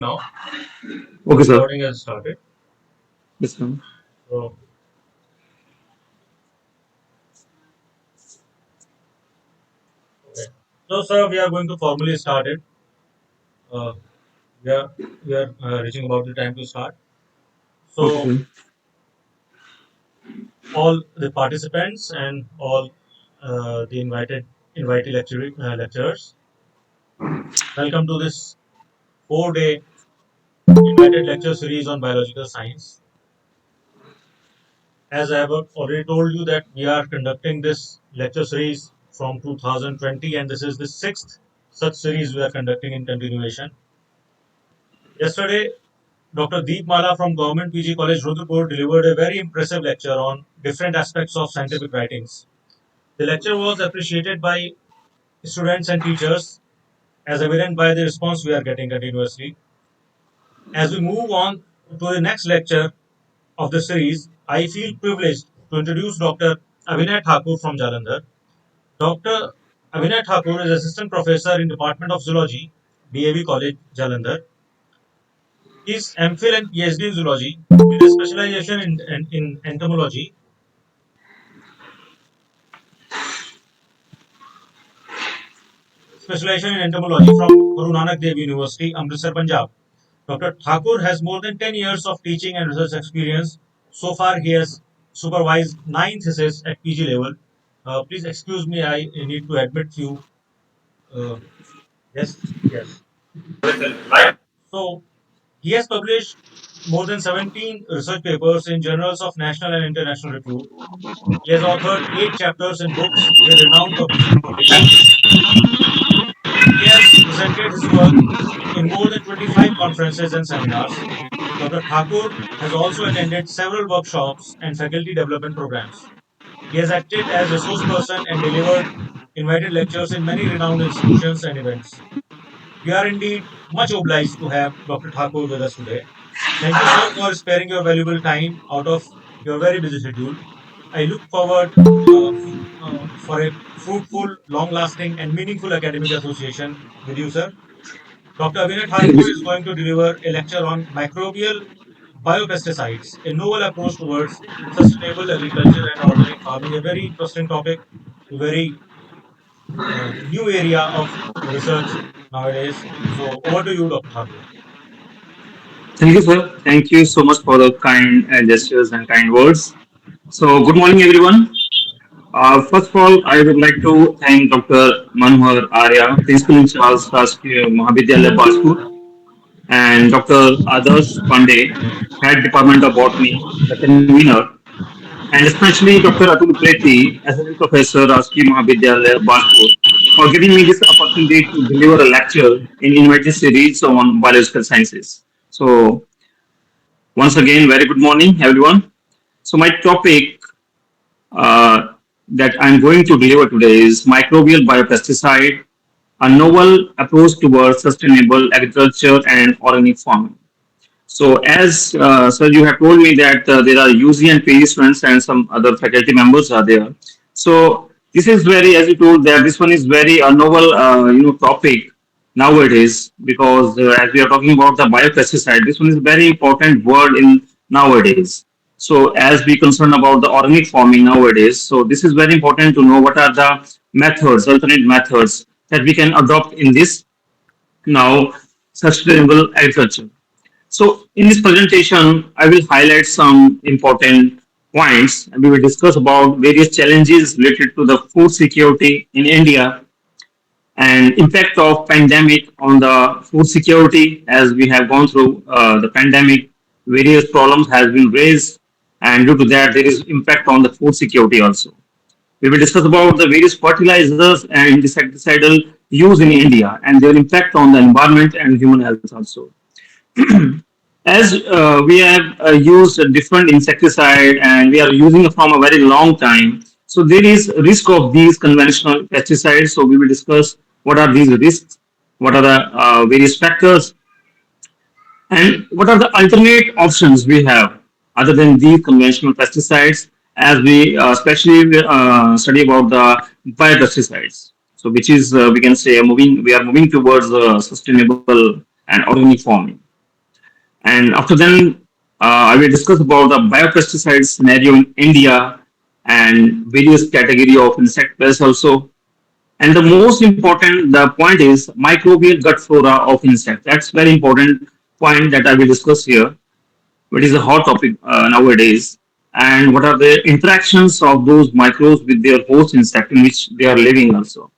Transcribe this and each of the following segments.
Now, Okay, sir. recording has started. Yes, sir. So, okay. So, sir, we are going to formally start it. Uh, we are reaching about the time to start. Okay, So, sir. all the participants and all the invited lecturers, welcome to this 4-day invited lecture series on biological science. As I have already told you that we are conducting this lecture series from 2020, and this is the sixth such series we are conducting in continuation. Yesterday, Dr. Deep Mala from Government PG College, Rudrapur delivered a very impressive lecture on different aspects of scientific writings. The lecture was appreciated by students and teachers, as evident by the response we are getting continuously. As we move on to the next lecture of the series, I feel privileged to introduce Dr. Abhinay Thakur from Jalandhar. Dr. Abhinay Thakur is Assistant Professor in Department of Zoology, D.A.V College, Jalandhar. His MPhil and PhD in zoology with a specialization in entomology, from Guru Nanak Dev University, Amritsar, Punjab. Dr. Thakur has more than 10 years of teaching and research experience. So far, he has supervised 9 theses at PG level. Please excuse me, I need to admit few. Uh, yes, yes. So, he has published more than 17 research papers in journals of national and international repute. He has authored 8 chapters in books with renowned publications. He has presented his work in more than 25 conferences and seminars. Dr. Thakur has also attended several workshops and faculty development programs. He has acted as resource person and delivered invited lectures in many renowned institutions and events. We are indeed much obliged to have Dr. Thakur with us today. Thank you, sir, for sparing your valuable time out of your very busy schedule. I look forward for a fruitful, long lasting, and meaningful academic association with you, sir. Dr. Abhinay Thank Thakur is you. going to deliver a lecture on microbial biopesticides, a novel approach towards sustainable agriculture and organic farming, a very interesting topic, a very new area of research nowadays. So, over to you, Dr. Thakur. Thank you, sir. Thank you so much for the kind gestures and kind words. So, good morning, everyone. First of all, I would like to thank Dr. Manohar Arya, Principal in Charge, Rashtriya Mahavidyalaya Bajpur, and Dr. Adarsh Pandey, Head Department of Botany, the convener, and especially Dr. Atul Preti, Assistant Professor, Rashtriya Mahavidyalaya Bajpur, for giving me this opportunity to deliver a lecture in invited series on biological sciences. So, once again, very good morning, everyone. So, my topic uh, that I'm going to deliver today is microbial biopesticide, a novel approach towards sustainable agriculture and organic farming. So, as sir, you have told me that there are UG and PG students and some other faculty members are there. So, this is very, as you told, that this one is very a novel, topic nowadays because as we are talking about the biopesticide, this one is a very important word in nowadays. So, as we concern about the organic farming nowadays, so this is very important to know what are the methods, alternate methods that we can adopt in this now sustainable agriculture. So in this presentation, I will highlight some important points and we will discuss about various challenges related to the food security in India and impact of pandemic on the food security as we have gone through the pandemic. Various problems has been raised and due to that there is impact on the food security also. We will discuss about the various fertilizers and insecticidal use in India and their impact on the environment and human health also. As we have used a different insecticide and we are using it from a very long time, so there is risk of these conventional pesticides. So we will discuss what are these risks, what are the various factors, and what are the alternate options we have other than these conventional pesticides as we especially study about the biopesticides. So which is we can say we are moving towards sustainable and organic farming. And after then, I will discuss about the biopesticide scenario in India and various category of insect pests also. And the most important, the point is microbial gut flora of insect. That's very important point that I will discuss here. What is a hot topic nowadays, and what are the interactions of those microbes with their host insect in which they are living also.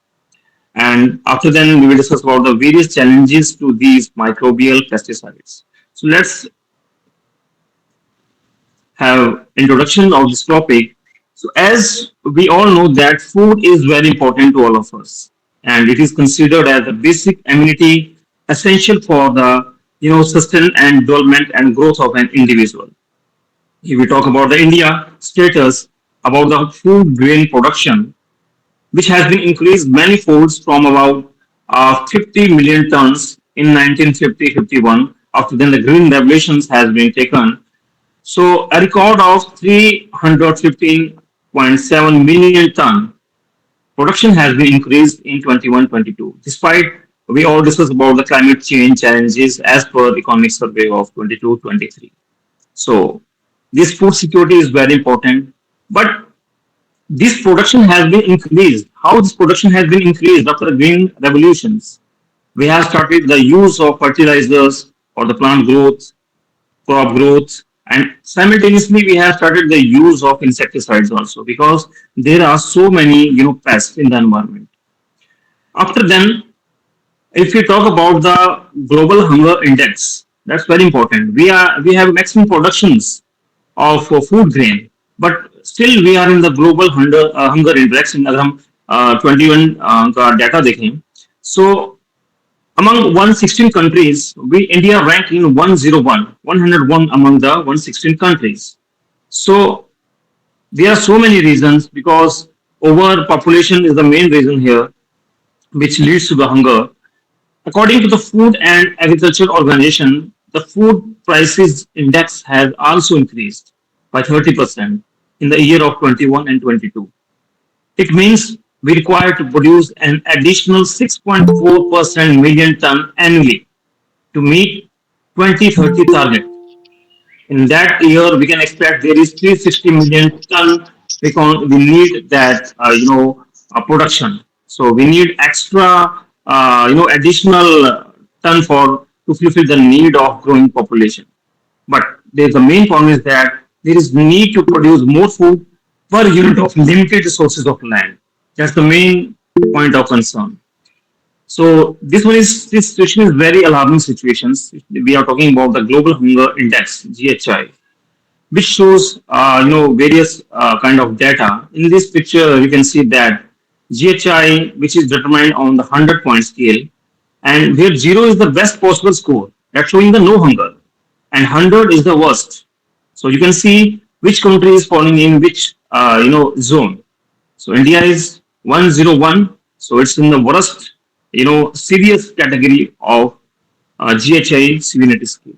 And after then, we will discuss about the various challenges to these microbial pesticides. So let's have introduction of this topic. So as we all know that food is very important to all of us, and it is considered as a basic amenity essential for the sustain and development and growth of an individual. If we talk about the India status about the food grain production, which has been increased many folds from about 50 million tons in 1950-51. After then, the green revolutions has been taken, so a record of 315.7 million ton production has been increased in 21-22. Despite we all discuss about the climate change challenges as per economic survey of 22-23. So this food security is very important. But this production has been increased. How this production has been increased after the green revolutions? We have started the use of fertilizers for the plant growth, crop growth, and simultaneously we have started the use of insecticides also because there are so many pests in the environment. After then, if we talk about the global hunger index, that's very important. We have maximum productions of food grain, but still we are in the global hunger index. In अगर हम 21 का data देखें, so among 116 countries, we India ranked in 101, 101 among the 116 countries. So there are so many reasons because overpopulation is the main reason here, which leads to the hunger. According to the Food and Agriculture Organization, the food prices index has also increased by 30% in the year of 21 and 22. It means we require to produce an additional 6.4% million ton annually to meet 2030 target. In that year, we can expect there is 360 million ton. We need that production. So we need extra additional ton for to fulfill the need of growing population. But the main problem is that there is need to produce more food per unit of limited resources of land. That's the main point of concern. So this situation is very alarming situations. We are talking about the Global Hunger Index (GHI), which shows various kind of data. In this picture, you can see that GHI, which is determined on the 100-point scale, and where zero is the best possible score, that's showing the no hunger, and 100 is the worst. So you can see which country is falling in which zone. So India is 101, so it's in the worst serious category of GHI severity scale.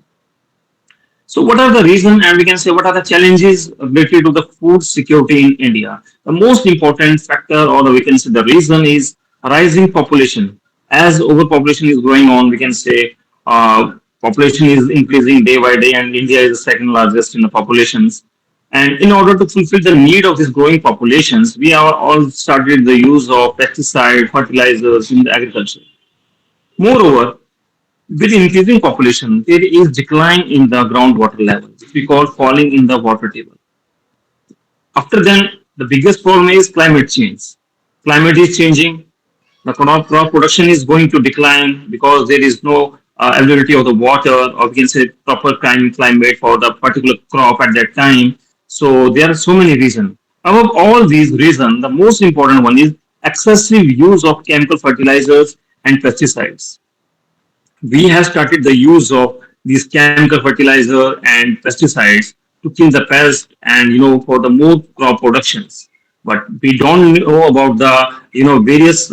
So what are the reasons and we can say what are the challenges related to the food security in India? The most important factor or we can say the reason is rising population. As overpopulation is going on, we can say population is increasing day by day and India is the second largest in the populations. And in order to fulfill the need of these growing populations, we are all started the use of pesticide, fertilizers in the agriculture. Moreover, with increasing population, there is decline in the groundwater level, which we call falling in the water table. After then, the biggest problem is climate change. Climate is changing. The crop production is going to decline because there is no availability of the water, or we can say proper climate for the particular crop at that time. So there are so many reasons. Above all these reasons, the most important one is excessive use of chemical fertilizers and pesticides. We have started the use of these chemical fertilizer and pesticides to kill the pest and for the more crop productions. But we don't know about the various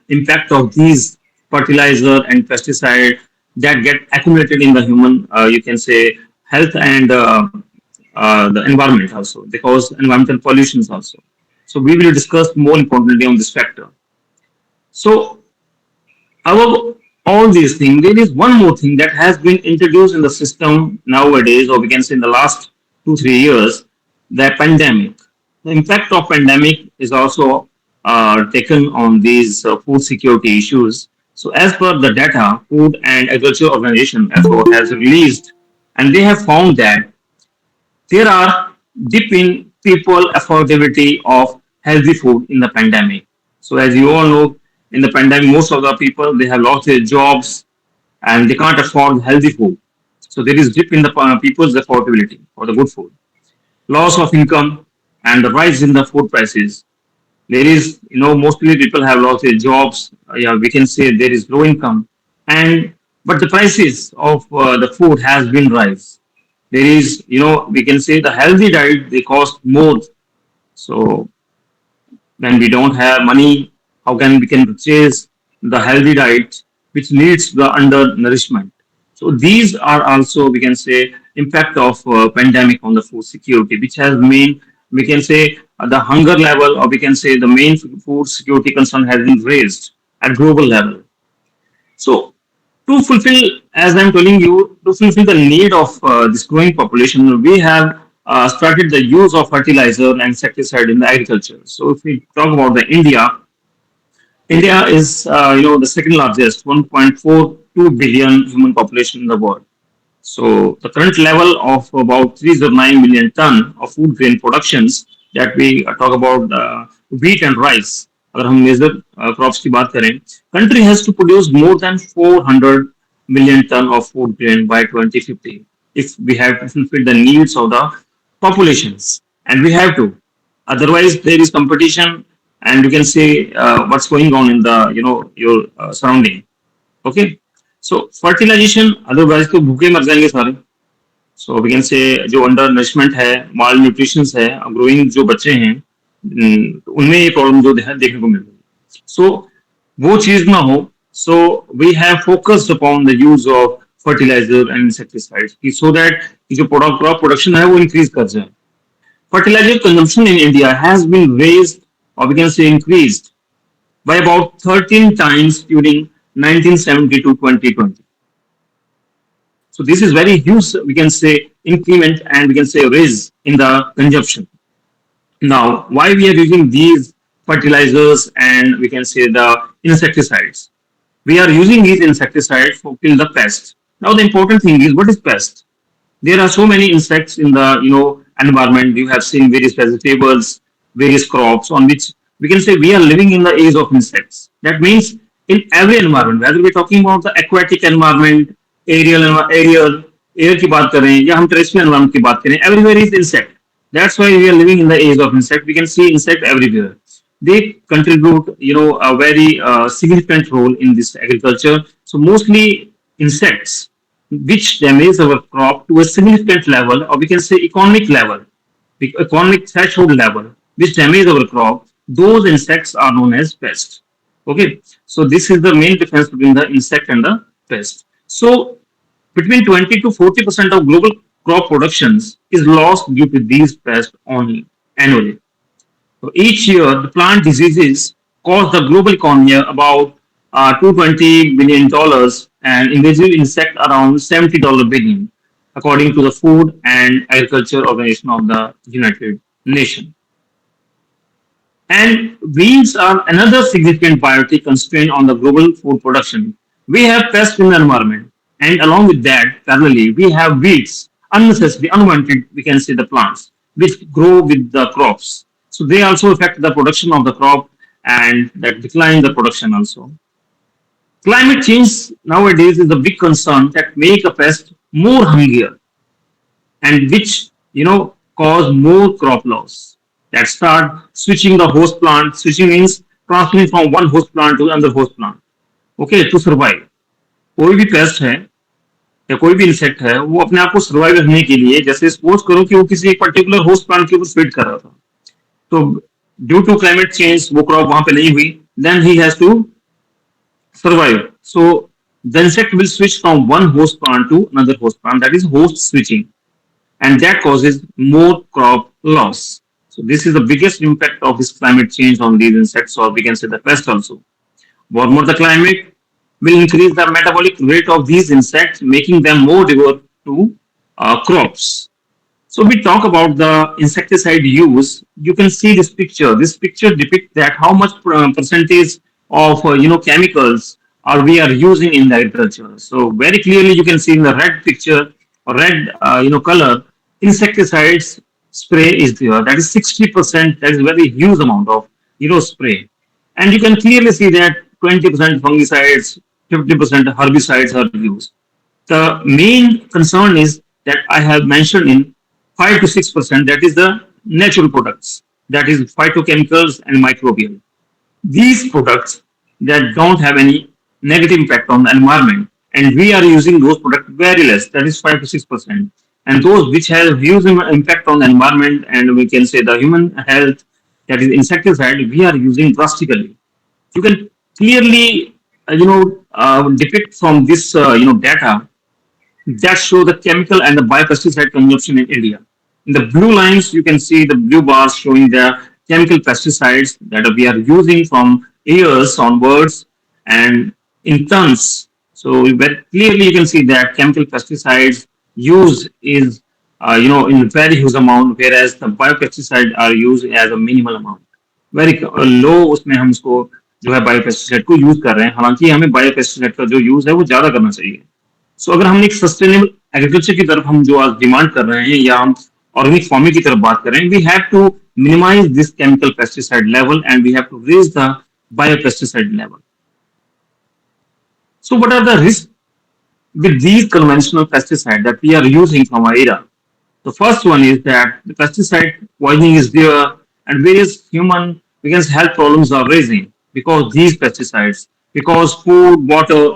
impact of these fertilizer and pesticide that get accumulated in the human you can say health and the environment also. They cause environmental pollutions also. So we will discuss more importantly on this factor. So our all these things, there is one more thing that has been introduced in the system nowadays, or we can say in the last 2 3 years, the pandemic. The impact of pandemic is also taken on these food security issues. So, as per the data, Food and Agriculture Organization (FAO) has released, and they have found that there are dip in people affordability of healthy food in the pandemic. So as you all know, in the pandemic, most of the people they have lost their jobs and they can't afford healthy food. So there is dip in the people's affordability for the good food, loss of income, and the rise in the food prices. There is, mostly people have lost their jobs. Yeah, we can say there is low income, and but the prices of the food has been rise. There is, we can say the healthy diet they cost more. So when we don't have money, how can we can purchase the healthy diet which needs the undernourishment? So these are also we can say impact of pandemic on the food security, which has made we can say the hunger level, or we can say the main food security concern has been raised at global level. So to fulfill, as I'm telling you, to fulfill the need of this growing population, we have started the use of fertilizer and insecticide in the agriculture. So if we talk about the India, India is the second largest, 1.42 billion human population in the world. So the current level of about 309 million ton of food grain productions that we talk about wheat and rice. अगर हम major crops की बात करें, country has to produce more than 400 million ton of food grain by 2050 if we have to fulfill the needs of the populations, and we have to. Otherwise, there is competition, and you can say what's going on in the your surrounding. Okay, so fertilization, otherwise तो भूखे मर जाएंगे सारे. So we can say जो under nourishment है, माल nutrition है, growing जो बच्चे हैं, उनमें ये प्रॉब्लम जो देखने को मिल रही है. So वो चीज ना हो. So we have focused upon the use of fertilizer and insecticides so that जो क्रॉप प्रोडक्शन है वो इंक्रीज कर जाए. Fertilizer consumption in India has been raised, or we can say increased, by about 13 times during 1970 to 2020. So this is very huge, we can say, increment, and we can say raise in the consumption. Now, why we are using these fertilizers and we can say the insecticides? We are using these insecticides for kill the pest. Now, the important thing is, what is pest? There are so many insects in the environment. You have seen various vegetables, various crops on which we can say we are living in the age of insects. That means in every environment, whether we're talking about the aquatic environment, aerial air की बात करें या हम terrestrial environment की बात करें, everywhere is insect. That's why we are living in the age of insect. We can see insect everywhere. They contribute, a very significant role in this agriculture. So mostly insects which damage our crop to a significant level, or we can say economic level, the economic threshold level, which damage our crop, those insects are known as pests. Okay, so this is the main difference between the insect and the pest. So between 20 to 40% of global crop productions is lost due to these pests only annually. So each year, the plant diseases cost the global economy about $220 billion and invasive insect around $70 billion, according to the Food and Agriculture Organization of the United Nations. And weeds are another significant biotic constraint on the global food production. We have pests in the environment, and along with that, parallelly, we have weeds, unnecessary, unwanted, we can say the plants, which grow with the crops. So they also affect the production of the crop and that decline the production also. Climate change nowadays is a big concern that make a pest more hungrier and which cause more crop loss. That start switching the host plant. Switching means transferring from one host plant to another host plant. Okay, to survive. कोई भी paste है या कोई भी insect है वो अपने आप को सर्वाइव रखने के लिए, जैसे सपोज करो कि वो किसी एक पर्टिकुलर होस्ट प्लांट के ऊपर फीड कर रहा था, तो ड्यू टू क्लाइमेट चेंज वो क्रॉप वहां पे नहीं हुई, then he has to survive. So the insect will switch from one host plant to another host plant. That is host switching, and that causes more crop loss. So this is the biggest impact of this climate change on these insects, or we can say the pest also. Warmer the climate, will increase the metabolic rate of these insects, making them more devoted to crops. So we talk about the insecticide use. You can see this picture. This picture depicts that how much percentage of chemicals are we are using in the agriculture. So very clearly you can see in the red picture or red color, insecticides spray is there. That is 60%. That is very huge amount of spray, and you can clearly see that 20% fungicides, 50% herbicides are used. The main concern is that I have mentioned in 5 to 6%, that is the natural products, that is phytochemicals and microbial. These products that don't have any negative impact on the environment, and we are using those products very less, that is 5 to 6%. And those which have huge impact on the environment and we can say the human health, that is insecticide, we are using drastically. You can clearly depict from this data that show the chemical and the biopesticide consumption in India. In the blue lines, you can see the blue bars showing the chemical pesticides that we are using from years onwards and in tons. So very clearly you can see that chemical pesticides use is in very huge amount, whereas the biopesticide are used as a minimal amount. Very low उसमें हम उसको जो है biopesticide को use कर रहे हैं, हालांकि हमें बायोपेस्टिसाइड का जो यूज है वो ज्यादा करना चाहिए. सो अगर हम एक सस्टेनेबल एग्रीकल्चर की तरफ हम जो आज डिमांड कर रहे हैं या हम ऑर्गेनिक फार्मिंग की तरफ बात कर रहे हैं, we have to minimize this chemical pesticide level and we have to raise the biopesticide level. So what are the risks with these conventional pesticides that we are using from our era? The first one is that the pesticide poisoning is there and various human against health problems are raising because these pesticides, because food, water,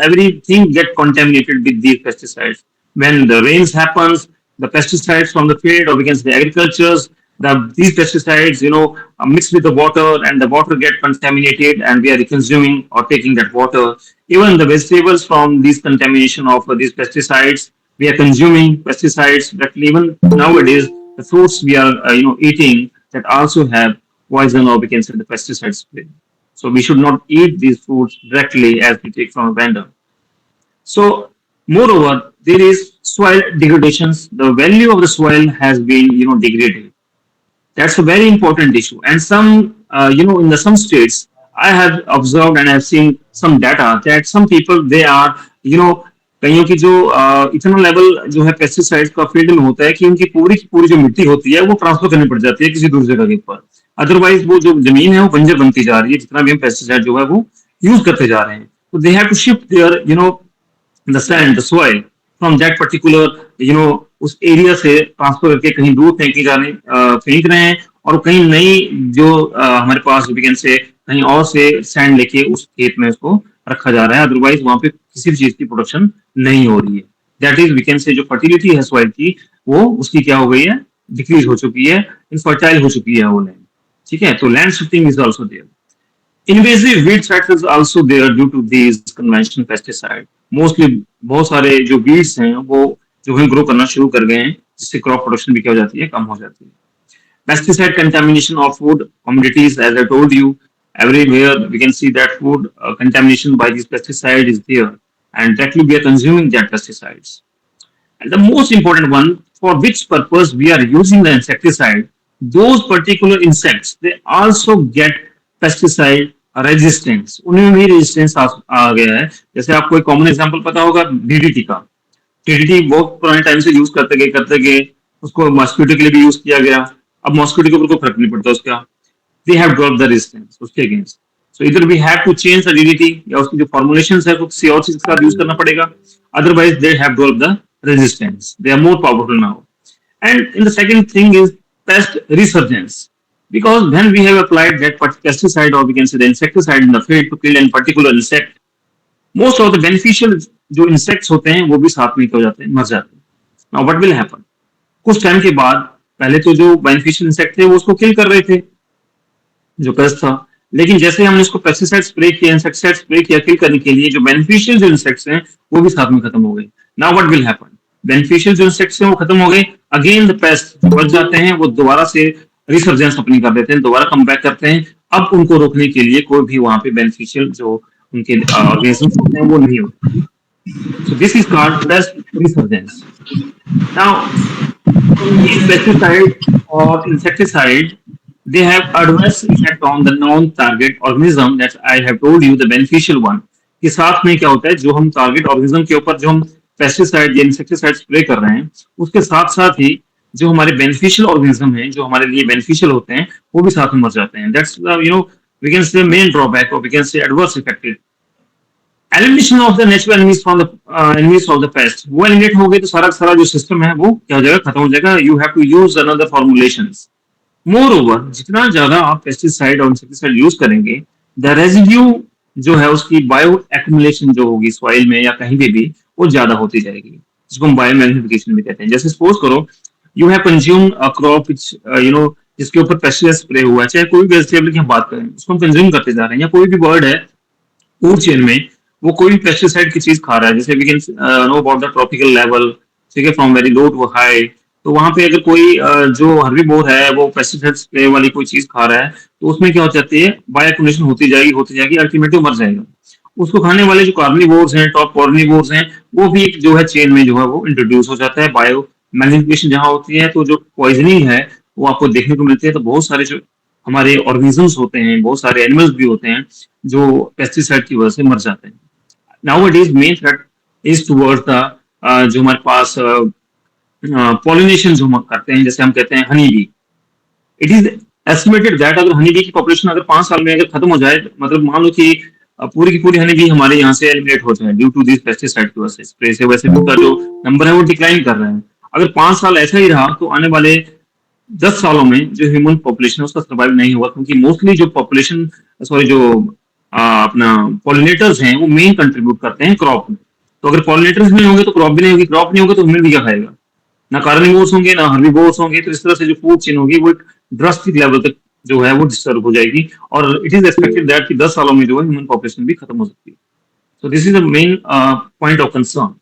everything get contaminated with these pesticides. When the rains happens, the pesticides from the field or against the agricultures, these pesticides, are mixed with the water and the water get contaminated and we are consuming or taking that water. Even the vegetables from these contamination of these pesticides, we are consuming pesticides that even nowadays the fruits we are eating that also have poison or we can say the pesticide spray. So we should not eat these foods directly as we take from a vendor. So moreover, there is soil degradations. The value of the soil has been degraded. That's a very important issue. And some in some states, I have observed and I have seen some data that some people they are कईयों की जो इतना level जो है pesticides का field में होता है कि उनकी पूरी की पूरी जो मिट्टी होती है वो ट्रांसफर करनी पड़ जाती है किसी दूसरी जगह के ऊपर. अदरवाइज वो जो जमीन है वो बंजर बनती जा रही है जितना भी हम पेस्टिसाइड जो है वो यूज करते जा रहे हैं. तो they have to shift their the sand, the soil from that particular उस एरिया से ट्रांसफर करके कहीं दूर फेंक रहे हैं और कहीं नई जो हमारे पास वीकेंड से कहीं और से सैंड लेके उस खेत में उसको रखा जा रहा है. अदरवाइज वहां पे किसी भी चीज की प्रोडक्शन नहीं हो रही है. दैट इज वीकेंड से जो फर्टिलिटी है सॉइल की वो उसकी क्या हो गई है, डिक्रीज हो चुकी है, इनफर्टाइल हो चुकी है वो लैंड. ठीक है, तो land shifting is also there. Invasive weed threats is also there due to these conventional pesticide. Mostly बहुत सारे जो weeds हैं वो जो है ग्रो करना शुरू कर गए हैं जिससे क्रॉप प्रोडक्शन भी क्या हो जाती है, कम हो जाती है. Pesticide contamination of food commodities, as I told you, everywhere we can see that food contamination by these pesticides is there, and directly we are consuming that pesticides. And the most important one, for which purpose we are using the insecticide, those particular insects they also get pesticide resistance, उनमें भी resistance आ गया है. जैसे आपको एक common example पता होगा DDT का. डीडीटी बहुत पुराने टाइम से यूज करते गए उसको मॉस्किटो के लिए भी यूज किया गया. अब मॉस्किटो के ऊपर कोई फर्क नहीं पड़ता उसका. They have drop the resistance उसके अगेंस्ट. सो इधर we have to change the DDT या उसकी जो फॉर्मुलेशंस है वो किसी और चीज के साथ यूज करना पड़ेगा. Otherwise they have drop the resistance. They are more powerful now. And in the second thing is pest resurgence. Because when we have applied that pesticide or we can say the insecticide in the field to kill any particular insect, most of the beneficial जो insects होते हैं वो भी साथ में हो जाते हैं, मर जाते हैं. Now what will happen? कुछ टाइम के बाद पहले तो जो beneficial insect थे वो उसको kill कर रहे थे जो कस था, लेकिन जैसे हमने उसको पेस्टिसाइड स्प्रे किया, इंसेक्टिसाइड स्प्रे किया किल करने के लिए, जो बेनिफिशियल जो इंसेक्ट्स हैं वो भी साथ में खत्म हो गए. Now what will happen? Beneficial जो इंसेक्ट्स हैं वो खत्म हो गए, अगेन द पेस्ट बच जाते हैं, वो दोबारा से रिसर्जेंस अपनी कर देते हैं, दोबारा कम बैक करते हैं. अब उनको रोकने के लिए कोई भी वहां पे बेनिफिशियल जो उनके ऑर्गेनिजम्स होते हैं वो नहीं होते. So this is called as resurgence. Now, these pesticides or insecticide, they have adverse effect on the non-target organism that I have told you, the beneficial one. कि साथ में क्या होता है, जो हम टारगेट ऑर्गेनिज्म के ऊपर जो हम पेस्टिसाइड या इंसेक्टिसाइड स्प्रे कर रहे हैं, उसके साथ साथ ही जो हमारे बेनिफिशियल ऑर्गेनिज्म हैं, जो हमारे लिए बेनिफिशियल होते हैं, वो भी साथ में मर जाते हैं. That's we can say main drawback और we can say adverse effect. Elimination of the natural enemies from the enemies of the pest, वो एलिमिनेट हो गए तो सारा सारा जो सिस्टम है वो क्या हो जाएगा, खत्म हो जाएगा. You have to use another formulations. Moreover, जितना ज्यादा आप पेस्टिसाइड और इंसेक्टिसाइड यूज करेंगे, द रेजिड्यू जो है उसकी बायो एक्यूमुलेशन जो होगी सॉइल में या कहीं भी वो ज्यादा होती जाएगी, जिसको हम बायो मैग्निफिकेशन भी कहते हैं. जैसे सपोज करो you have consumed a crop विच जिसके ऊपर पेस्टिसाइड स्प्रे हुआ है, चाहे कोई भी वेजिटेबल की हम बात करें, उसको हम कंज्यूम करते जा रहे हैं, या कोई भी बर्ड है फूड चेन में वो कोई भी पेस्टिसाइड की चीज खा रहा है, जैसे we can know about the tropical level, ठीक है, from very low to high. तो वहां पे अगर कोई जो हर्बीवोर है वो पेस्टिसाइड स्प्रे वाली कोई चीज खा रहा है, तो उसमें क्या हो जाती है, बायोअक्यूमुलेशन होती जाएगी, अल्टीमेटली मर जाएगा. उसको खाने वाले जो कार्निवोर्स हैं, टॉप कार्निवोर्स हैं, वो भी एक जो है चेन में जो है वो इंट्रोड्यूस हो जाता है. बायो मैग्निफिकेशन जहाँ होती है तो जो पॉइजनिंग है वो आपको देखने को मिलती है. तो बहुत सारे जो हमारे ऑर्गेनिजम्स होते हैं, बहुत सारे एनिमल्स भी होते हैं जो पेस्टिसाइड की वजह से मर जाते हैं. Nowadays main threat is towards the जो हमारे पास पॉलिनेशन जो हम करते हैं, जैसे हम कहते हैं honey bee. It is estimated that अगर हनी बी की पॉपुलेशन अगर 5 साल में अगर खत्म हो जाए, मतलब मान लो कि पूरी की पूरी हनी बी हमारे यहाँ से एलिमिनेट हो जाए ड्यू टू दिस पेस्टिसाइड की वजह से स्प्रे से, वैसे भी उनका जो नंबर है वो डिक्लाइन कर रहे हैं. अगर 5 साल ऐसा ही रहा तो आने वाले 10 सालों में जो ह्यूमन पॉपुलेशन है उसका सर्वाइव नहीं होगा, क्योंकि मोस्टली जो पॉपुलेशन सॉरी जो अपना पॉलिनेटर्स हैं वो मेन कंट्रीब्यूट करते हैं क्रॉप में. तो अगर पॉलिनेटर्स नहीं होंगे तो क्रॉप भी नहीं होगी, क्रॉप नहीं होगा तो ह्यूमन भी क्या खाएगा, ना कार्निवोर्स होंगे ना हर्बीवोर्स होंगे. तो इस तरह से जो फूड चेन होगी वो एक ड्रास्टिक लेवल तक जो है वो डिस्टर्ब हो जाएगी, और इट इज एक्सपेक्टेड दैट कि 10 सालों में जो है ह्यूमन पॉपुलेशन भी खत्म हो सकती है. So this is the main point of concern.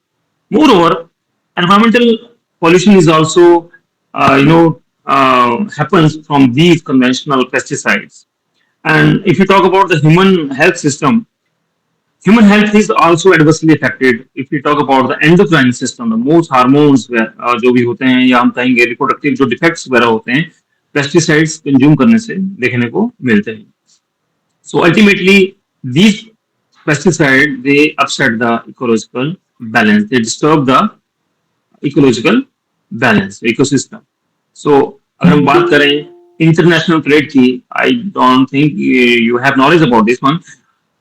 More over, environmental pollution is also happens from these conventional pesticides. And if you talk about the human health system, human health is also adversely affected. If we talk about the endocrine system, the most hormones जो भी होते हैं, या हम कहेंगे reproductive जो defects वगैरह होते हैं, पेस्टिसाइड्स कंज्यूम करने से देखने को मिलते हैं. So ultimately, these pesticides they upset the ecological balance. They disturb the ecological balance, ecosystem. So अगर हम बात करें इंटरनेशनल ट्रेड की, I don't think you have knowledge about this one.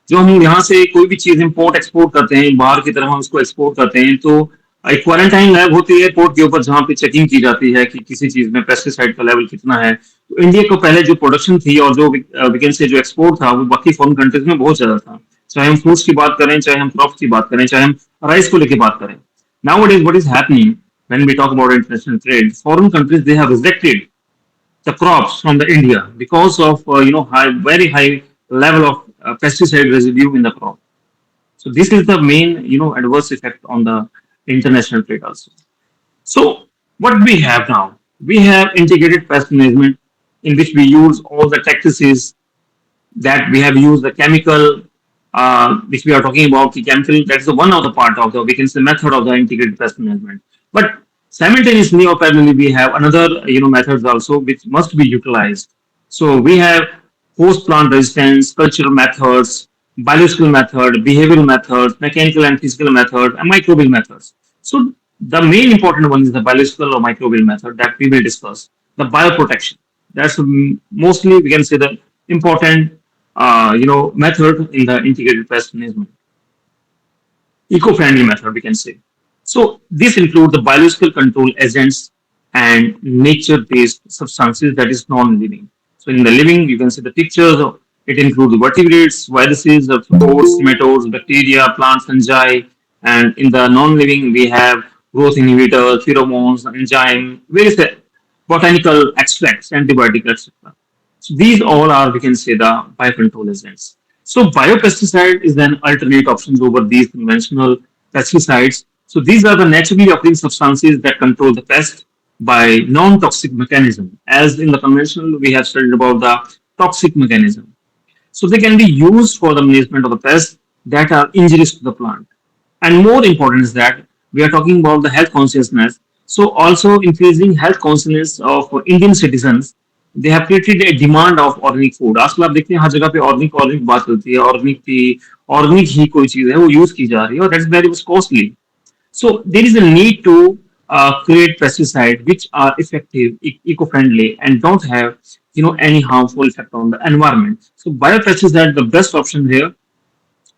जो हम यहाँ से कोई भी चीज इंपोर्ट एक्सपोर्ट करते हैं, बाहर की तरफ हम उसको एक्सपोर्ट करते हैं, तो एक क्वारंटाइन लैब होती है एयरपोर्ट के ऊपर जहाँ पे चेकिंग की जाती है कि किसी चीज में पेस्टिसाइड का लेवल कितना है. तो इंडिया को पहले जो प्रोडक्शन थी और जो वैकेंसी जो एक्सपोर्ट था वो बाकी फॉरेन कंट्रीज में बहुत ज्यादा था. चाहे हम फ्रूट्स की बात करें, चाहे हम क्रॉप्स की बात करें, चाहे हम राइस को लेकर बात करें. Nowadays, what is happening when we talk about international trade? Foreign countries they have rejected the crops from the India because of very high level of pesticide residue in the crop. So this is the main adverse effect on the international trade also. So what we have now, we have integrated pest management in which we use all the practices that we have used the chemical, which we are talking about, the chemical, that's the one of the part of the, we can say, method of the integrated pest management. But simultaneously or parallelly, we have another, methods also which must be utilized. So we have host plant resistance, cultural methods, biological method, behavioral methods, mechanical and physical method, and microbial methods. So the main important one is the biological or microbial method that we will discuss. The bioprotection. That's mostly we can say the important method in the integrated pest management. Eco-friendly method, we can say. So this includes the biological control agents and nature-based substances that is non-living. So in the living, you can see the pictures. It includes vertebrates, viruses, spores, nematodes, bacteria, plants, fungi. And in the non-living, we have growth inhibitors, pheromones, enzyme, various botanical extracts, antibiotics, etc. So these all are, we can say, the biocontrol agents. So biopesticide is an alternate options over these conventional pesticides. So these are the naturally occurring substances that control the pest by non-toxic mechanism. As in the conventional, we have studied about the toxic mechanism. So they can be used for the management of the pest that are injurious to the plant. And more important is that we are talking about the health consciousness. So also increasing health consciousness of Indian citizens, they have created a demand of organic food. आजकल आप देखते हैं हर जगह पे organic organic बात चलती है, organic की ऑर्गेनिक ही कोई चीज है वो यूज की जा रही है और that's very much costly. So there is a need to create pesticides which are effective, eco-friendly, and don't have any harmful effect on the environment. So biopesticides are the best option here.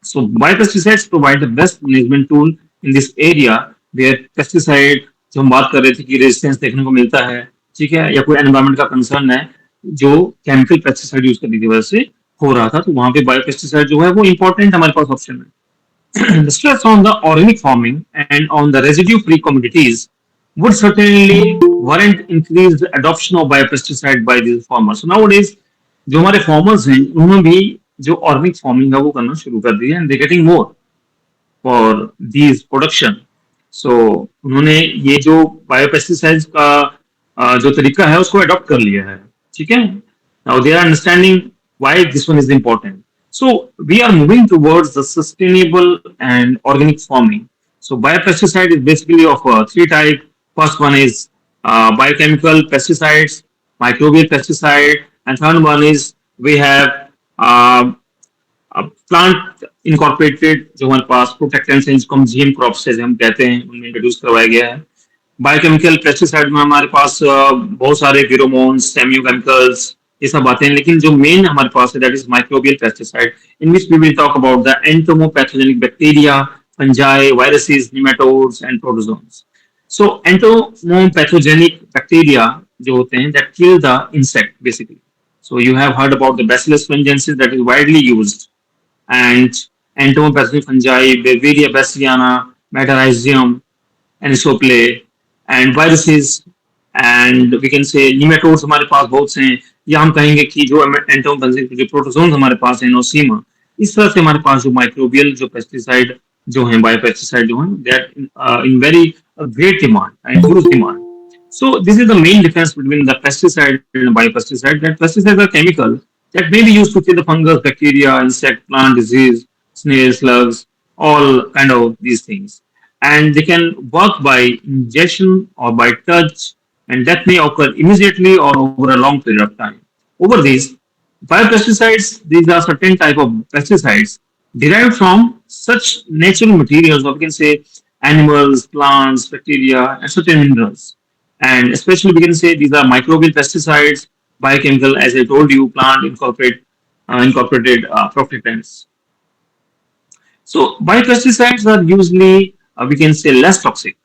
So biopesticides provide the best management tool in this area where pesticide जो हम बात कर रहे थे कि resistance देखने को मिलता है, ठीक है, या कोई एनवायरमेंट का कंसर्न है जो केमिकल पेस्टिसाइड यूज करने की वजह से हो रहा था, तो वहां पे बायोपेस्टिसाइड जो है वो इंपॉर्टेंट हमारे पास ऑप्शन है. The stress on the organic farming and on the residue-free commodities would certainly warrant increased adoption of biopesticide by these farmers. So nowadays, जो हमारे farmers हैं, उन्होंने भी जो organic farming है वो करना शुरू कर दिया and they're getting more for these production. So उन्होंने ये जो biopesticides का जो तरीका है उसको adopt कर लिया है, ठीक है. Now they are understanding why this one is important. So we are moving towards the sustainable and organic farming. So biopesticide is basically of three types. First one is biochemical pesticides, microbial pesticide, and third one is we have plant incorporated जो हमारे पास प्रोटेक्टेंट्स हैं जिसको हम GM crops से हम कहते हैं उनमें इंट्रोड्यूस करवाया गया है. बायोकेमिकल पेस्टिसाइड में हमारे पास बहुत सारे फिरोमोन्स, सेमियोकेमिकल्स, ये सब आते हैं, लेकिन जो मेन हमारे पास है that is microbial pesticide in which we will talk about the entomopathogenic bacteria, fungi, viruses, nematodes and protozoans. So entomopathogenic bacteria जो होते हैं that kill the insect basically. So you have heard about the Bacillus thuringiensis that is widely used, and entomopathogenic fungi, Beauveria bassiana, Metarhizium, Anisople, and viruses, and we can say nematodes हमारे पास बहुत से हैं, या हम कहेंगे कि जो entomopathogens जो प्रोटोजोन्स हमारे पास हैं, नोसीमा. इस तरह से हमारे पास जो माइक्रोबियल जो पेस्टिसाइड जो हैं, बायोपेस्टिसाइड जो हैं, that in very great demand and huge demand. So this is the main difference between the pesticide and biopesticide. That pesticides are chemical that may be used to kill the fungus, bacteria, insect, plant disease, snails, slugs, all kind of these things. And they can work by injection or by touch, and that may occur immediately or over a long period of time. Over these biopesticides, these are certain type of pesticides derived from such natural materials, or we can say animals, plants, bacteria, and certain minerals. And especially we can say these are microbial pesticides, biochemical, as I told you, plant incorporated protectants. So biopesticides are usually we can say less toxic,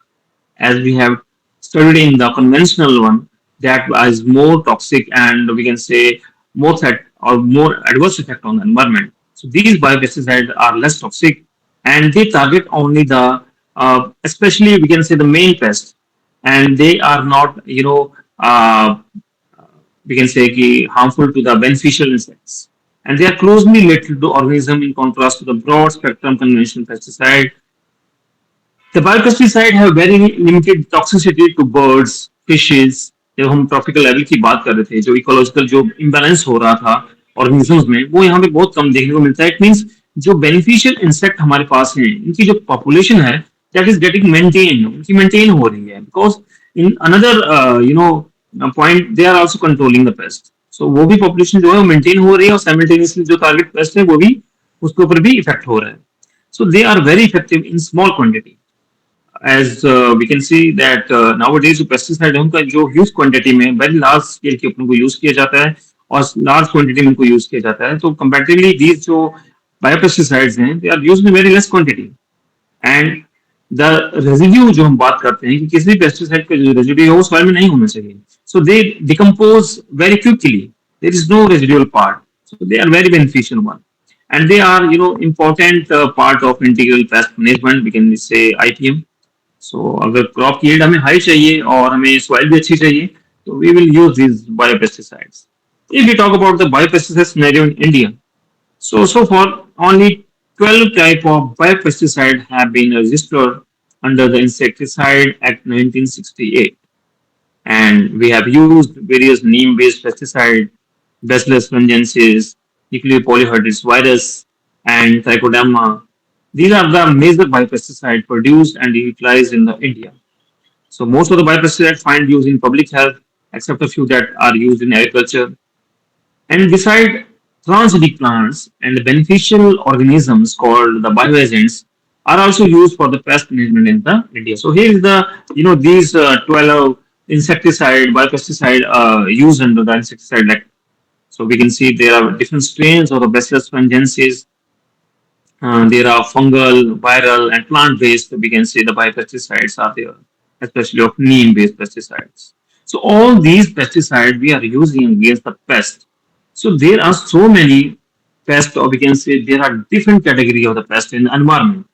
as we have studied in the conventional one that is more toxic and we can say more threat or more adverse effect on the environment. So these biopesticides are less toxic and they target only the especially we can say the main pest, and they are not we can say harmful to the beneficial insects, and they are closely related to organism in contrast to the broad spectrum conventional pesticide. The biopesticide have very limited toxicity to birds, fishes. जब हम tropical level की बात कर रहे थे, जो ecological जो imbalance हो रहा था ऑर्गेनिजम्स में, वो यहाँ पे बहुत कम देखने को मिलता है. इट मींस जो बेनिफिशियल इंसेक्ट हमारे पास हैं, इनकी जो पॉपुलेशन है दैट इज गेटिंग मेंटेन, उनकी मेंटेन हो रही है, because in another point they are also controlling the pest. So वो भी पॉपुलेशन जो है वो मेंटेन हो रही है और साइमल्टेनियसली जो टारगेट पेस्ट है वो भी उसके ऊपर भी इफेक्ट हो रहा है. So they are very effective in small quantity. As we can see that nowadays जो पेस्टिसाइड है उनका जो ह्यूज क्वांटिटी में वेरी लार्ज स्केल के ऊपर यूज किया जाता है और लार्ज क्वांटिटी में उनको यूज किया जाता है. तो कंपैरेटिवली दीज जो बायोपेस्टिसाइड्स हैं they are used in very less quantity. And the residue जो हम बात करते हैं कि किसी भी पेस्टिसाइड का जो रेजिड्यू है वो सॉइल में नहीं होना चाहिए. So they decompose very quickly, there is no residual part. So they are very beneficial one, and they are important part of integral pest management, we can say IPM. So अगर crop की yield हमें high चाहिए और हमें soil भी अच्छी चाहिए तो we will use these biopesticides. If we talk about the biopesticide scenario in India, so far only 12 type of biopesticide have been registered under the Insecticide Act 1968, and we have used various neem-based pesticide, Bacillus thuringiensis, nuclear polyhedris virus, and trichoderma. These are the major biopesticides produced and utilized in the India. So most of the biopesticides find use in public health, except a few that are used in agriculture. And beside transgenic plants and beneficial organisms called the bioagents are also used for the pest management in the India. So here is the these 12 insecticide biopesticide used under the insecticide act. So we can see there are different strains of the Bacillus thuringiensis. There are fungal, viral, and plant-based. We can say the biopesticides are there, especially of neem-based pesticides. So all these pesticides we are using against the pest. So there are so many pests, or we can say there are different category of the pest in the environment.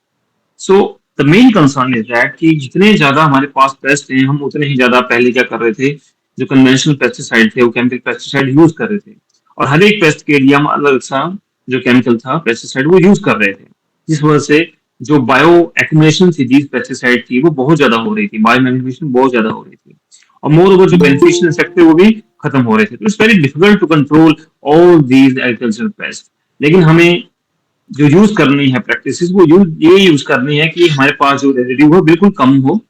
So the main concern is that कि जितने ज्यादा हमारे पास paste हैं हम उतने ही ज्यादा पहले क्या कर रहे थे जो कन्वेंशनल पेस्टिसाइड थे वो केमिकल पेस्टिसाइड यूज कर रहे थे और हर एक पेस्ट के लिए हम अलग सा जो केमिकल था पेस्टिसाइड वो यूज कर रहे थे जिस वजह से जो बायो एक्यूमुलेशन थी थी पेस्टिसाइड की वो बहुत ज्यादा हो रही थी बायो एक्यूमुलेशन बहुत ज्यादा हो रही थी और मोर ओवर जो बेनिफिशियल इंसेक्ट थे वो भी खत्म हो रहे थे तो it's very difficult to control all these agricultural pest लेकिन हमें जो यूज करनी है प्रैक्टिस वो यूज करनी है कि हमारे पास जो रेसिड्यू है बिल्कुल कम हो